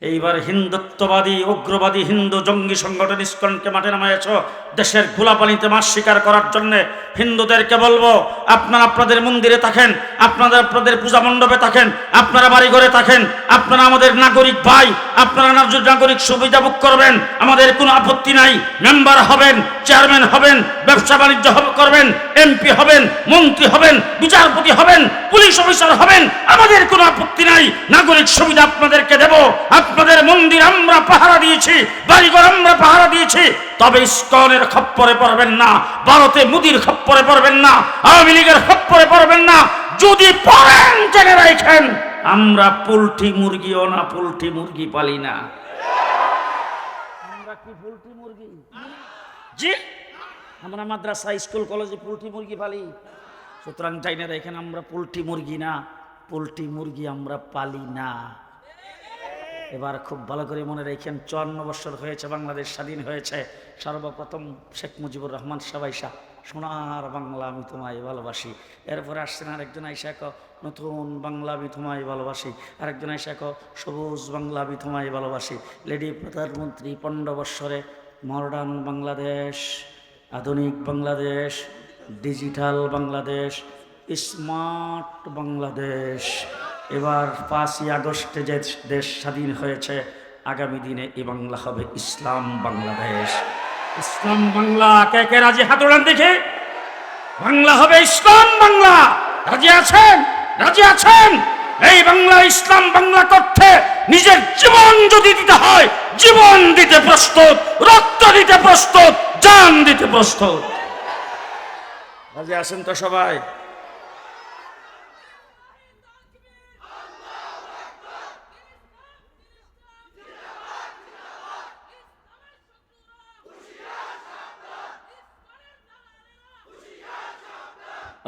এইবার হিন্দুত্ববাদী উগ্রবাদী হিন্দু জঙ্গি সংগঠন ইসকনকে মাঠে নামাইছ দেশের গোলাপানিতে মাছ শিকার করার জন্য। হিন্দুদেরকে বলবো, আপনারা আপনাদের মন্দিরে থাকেন, আপনারা আপনাদের পূজা মণ্ডপে থাকেন, আপনারা বাড়ি ঘরে থাকেন, আপনারা আমাদের নাগরিক ভাই, আপনারা নাগরিক সুবিধা ভোগ করবেন, আমাদের কোনো আপত্তি নাই। মেম্বার হবেন, চেয়ারম্যান হবেন, ব্যবসা বাণিজ্য করবেন, এমপি হবেন, মন্ত্রী হবেন, বিচারপতি হবেন, পুলিশ অফিসার হবেন, আমাদের কোনো আপত্তি নাই। নাগরিক সুবিধা আপনাদেরকে দেব। আপনাদের মন্দির আমরা পাহারা দিয়েছি, বাড়িঘর আমরা পাহারা দিয়েছি, তবে ইসকনের খপ্পরে পড়বেন না, ভারতে মোদির খপ্পরে পড়বেন না, আওয়ামী লীগের খপ্পরে পড়বেন না। যদি পড়েন জেনে রাখেন, আমরা পোল্ট্রি মুরগিও না, পোল্ট্রি মুরগি পালি না। আমরা কি পোল্ট্রি মুরগি? জি, আমরা মাদ্রাসা স্কুল কলেজে পোল্ট্রি মুরগি পালি। সুতরাং জানি না এখানে আমরা পোল্ট্রি মুরগি না, পোল্ট্রি মুরগি আমরা পালি না। এবার খুব ভালো করে মনে রেখেন, 54 বছর হয়েছে বাংলাদেশ স্বাধীন হয়েছে। সর্বপ্রথম শেখ মুজিবুর রহমান সাবাইশা, সোনার বাংলা আমি তোমায় ভালোবাসি। এরপরে আসছেন আরেকজন আইসা ক নতুন বাংলা আমি তোমায় ভালোবাসি, আরেকজন আইসা ক সবুজ বাংলা আমি তোমায় ভালোবাসি। লেডি প্রধানমন্ত্রী 15 বৎসরে মডার্ন বাংলাদেশ, আধুনিক বাংলাদেশ, ডিজিটাল বাংলাদেশ, স্মার্ট বাংলাদেশ। এবার 5ই আগস্টে যে দেশ স্বাধীন হয়েছে, আগামী দিনে এই বাংলা হবে ইসলাম বাংলাদেশ। ইসলাম বাংলা কে কে রাজি? হাত ওঠান দেখে। বাংলা হবে ইসলাম বাংলা। রাজি আছেন? রাজি আছেন? এই বাংলা ইসলাম বাংলা করতে নিজের জীবন যদি দিতে হয়, জীবন দিতে প্রস্তুত, রক্ত দিতে প্রস্তুত, জান দিতে প্রস্তুত। রাজি আছেন তো সবাই?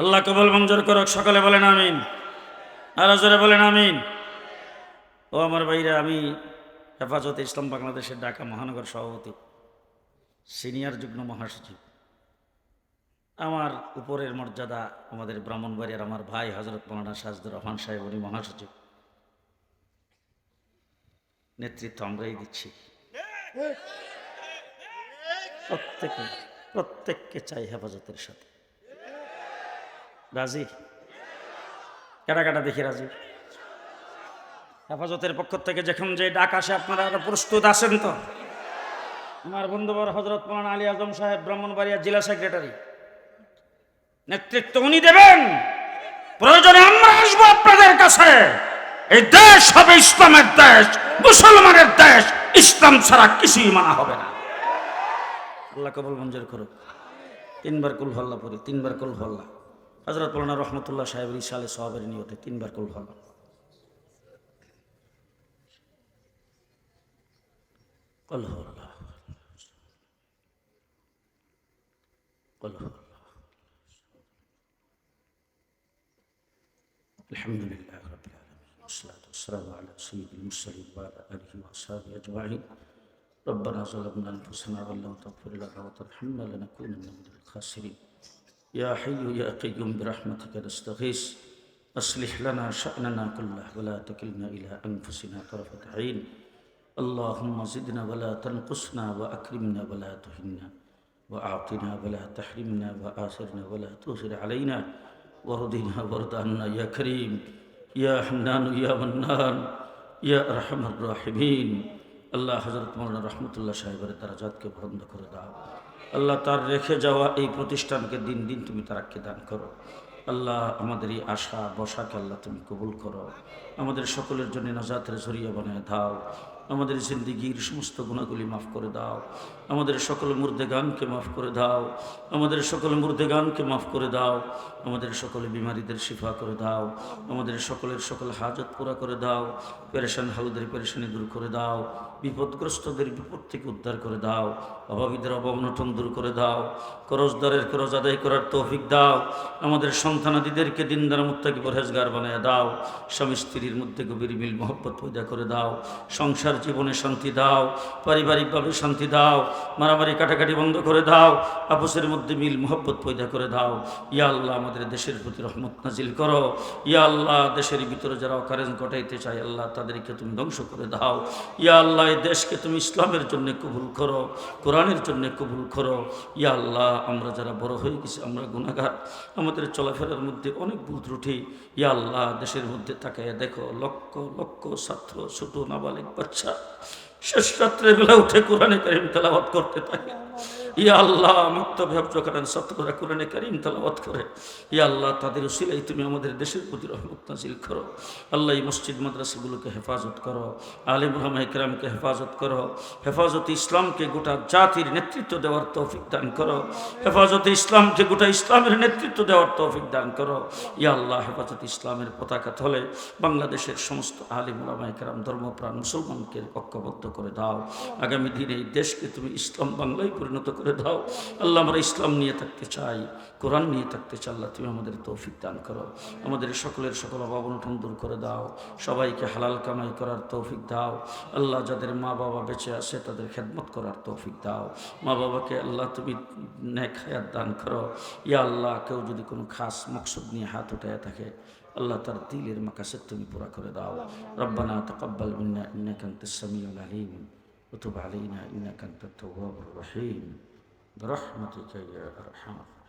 আল্লাহ কবুল মঞ্জুর করুক। সকলে বলেন আমিন, আর জোরে বলেন আমিন। ও আমার ভাইরা, আমি হেফাজতে ইসলাম বাংলাদেশের ঢাকা মহানগর সভাপতি, সিনিয়র যুগ্ম মহাসচিব। আমার উপরের মর্যাদা আমাদের ব্রাহ্মণবাড়িয়ার আমার ভাই হযরত মাওলানা সাজদুর রহমান সাহেব, উনি মহাসচিব। নেতৃত্ব আমরাই দিচ্ছি। প্রত্যেককে চাই হেফাজতের সাথে। রাজি? কাটা কাটা দেখি রাজি। হেফাজতের পক্ষ থেকে যখন যে ডাক আসে, আপনারা প্রস্তুত আছেন তো? আমার বন্ধুবর হযরত মাওলানা আলী আজম সাহেব, ব্রাহ্মণবাড়িয়া জেলা সেক্রেটারি, নেতৃত্ব উনি দেবেন। প্রয়োজনে আমরা আসবো আপনাদের কাছে। এই দেশ হবে ইসলামের দেশ, মুসলমানের দেশ। ইসলাম ছাড়া কিছুই মানা হবে না। আল্লাহ কবুল মঞ্জুর করুক। 3 বার কুল হল্লা পড়ি, 3 বার কুল হল্লা। হযরত মাওলানা রহমতুল্লাহ সাহেবের ইসালে সওয়াবের নিয়তে 3 বার কুল হল্লা। কুল হল্লা, কুল হল্লা। আলহামদুলিল্লাহ রাব্বিল আলামিন, ওয়াসসালাতু ওয়াসসালামু আলা সাইয়্যিদিল মুরসালিন ওয়া আলা আলিহি ওয়া আসহাবিহি আজমাইন। রব্বানা যালামনা আনফুসানা ওয়া লাম তাগফির লানা ওয়া তারহামনা লানাকুনান্না মিনাল খাসিরিন। ইয়া হাইয়্যু ইয়া কাইয়্যুম বিরহমাতিকা নাস্তাগীস আসলিহ লানা শা'নানা কুল্লাহু ওয়া লা তাকিলনা ইলা আনফুসিনা তারফাতা আইন। আল্লাহুম্মা জিদনা ওয়া লা তানকুসনা ওয়া আকরিমনা ওয়া লা তুহিন্না ওয়া আ'তিনা ওয়া লা তাহরিমনা ওয়া আথিরনা ওয়া লা তুসির আলাইনা ওয়ারদিনা ওয়ারদ আন্না ইয়া করিম ইয়া হান্নান ইয়া মান্নান ইয়া আরহামার রাহিমিন। আল্লাহ হযরত মাওলানা রহমতুল্লাহ সাহেবের দারাজাতকে বুলন্দ করে দাও। আল্লাহ তার রেখে যাওয়া এই প্রতিষ্ঠানকে দিন দিন তুমি তারাক্কি দান করো। আল্লাহ আমাদের এই আশা বসাকে আল্লাহ তুমি কবুল করো। আমাদের সকলের জন্য নাজাতের জরিয়া বানিয়ে দাও। আমাদের জিন্দিগির সমস্ত গুনাহগুলি মাফ করে দাও। আমাদের সকল মুর্দেগানকে মাফ করে দাও। আমাদের সকল মুর্দেগানকে মাফ করে দাও। আমাদের সকল বিমারীদের শিফা করে দাও। আমাদের সকলের সকল হাজত পুরা করে দাও। পেরেশান হালদের পেরেশানি দূর করে দাও। বিপদগ্রস্তদের বিপদ থেকে উদ্ধার করে দাও। অভাবীদের অভাব অনটন দূর করে দাও। করজদারের করজ আদায় করার তৌফিক দাও। আমাদের সন্তানাদিদেরকে দিনদার মুত্তাকি পরহেজগার বানিয়ে দাও। স্বামী স্ত্রীর মধ্যে গভীর মিল মহব্বত পয়দা করে দাও। সংসার জীবনে শান্তি দাও, পারিবারিকভাবে শান্তি দাও, মারামারি কাটাকাটি বন্ধ করে দাও, আপসের মধ্যে মিল মোহব্বত পয়দা করে দাও। ইয়া আল্লাহ আমাদের দেশের প্রতি রহমত নাজিল করো। ইয়া আল্লাহ দেশের ভিতরে যারা অকারেন্স ঘটাইতে চায় আল্লাহ তাদেরকে তুমি ধ্বংস করে দাও। ইয়া আল্লাহ এই দেশকে তুমি ইসলামের জন্য কবুল করো, কোরআনের জন্য কবুল করো। ইয়া আল্লাহ আমরা যারা বড় হয়ে গেছি, আমরা গুনাহগার, আমাদের চলাফেরার মধ্যে অনেক ভুল ত্রুটি। ইয়া আল্লাহ দেশের মধ্যে তাকায় দেখো লক্ষ লক্ষ ছাত্র, ছোট নাবালিক বাচ্চা শেষ রাত্রে বেলা উঠে কোরআনে কারিম তেলাওয়াত করতে থাকে। ইয়া আল্লাহ মক্তবে হেফজখানার ছাত্ররা কোরআনে কারিম তেলাওয়াত করে। ইয়া আল্লাহ তাদের উসিলায় তুমি আমাদের দেশের প্রতি রহমত নাজিল করো। আল্লাহ এই মসজিদ মাদ্রাসাগুলোকে হেফাজত করো, আলেম ওলামা ইকরামকে হেফাজত করো, হেফাজত ইসলামকে গোটা জাতির নেতৃত্ব দেওয়ার তৌফিক দান করো, হেফাজত ইসলামকে গোটা ইসলামের নেতৃত্ব দেওয়ার তৌফিক দান করো। ইয়া আল্লাহ হেফাজত ইসলামের পতাকা তলে বাংলাদেশের সমস্ত আলেম ওলামা ইকরাম ধর্মপ্রাণ মুসলমানকে ঐক্যবদ্ধ করে দাও। আগামী দিনে এই দেশকে তুমি ইসলাম বাংলায় পরিণত করে দাও। আল্লাহ আমরা ইসলাম নিয়ে থাকতে চাই, কোরআন নিয়ে থাকতে চাই। আল্লাহ তুমি আমাদের তৌফিক দান করো, আমাদের সকলের সকল অভাব অনটন দূর করে দাও, সবাইকে হালাল কামাই করার তৌফিক দাও। আল্লাহ যাদের মা বাবা বেঁচে আছে তাদের খেদমত করার তৌফিক দাও। মা বাবাকে আল্লাহ তুমি নেক হায়াত দান করো। ইয়া আল্লাহ কেউ যদি কোনো খাস মকসদ নিয়ে হাত উঠায় থাকে আল্লাহ তার দিলের মাকাসেদ তুমি পুরা করে দাও। রব্বানা তাকাব্বাল মিন্না ইন্নাকা আনতাস সামিউল আলিম ওয়া তুব আলাইনা ইন্নাকা আনতাত তাওয়াবুর রহিম বিরহমাতিকা ইয়া আরহামার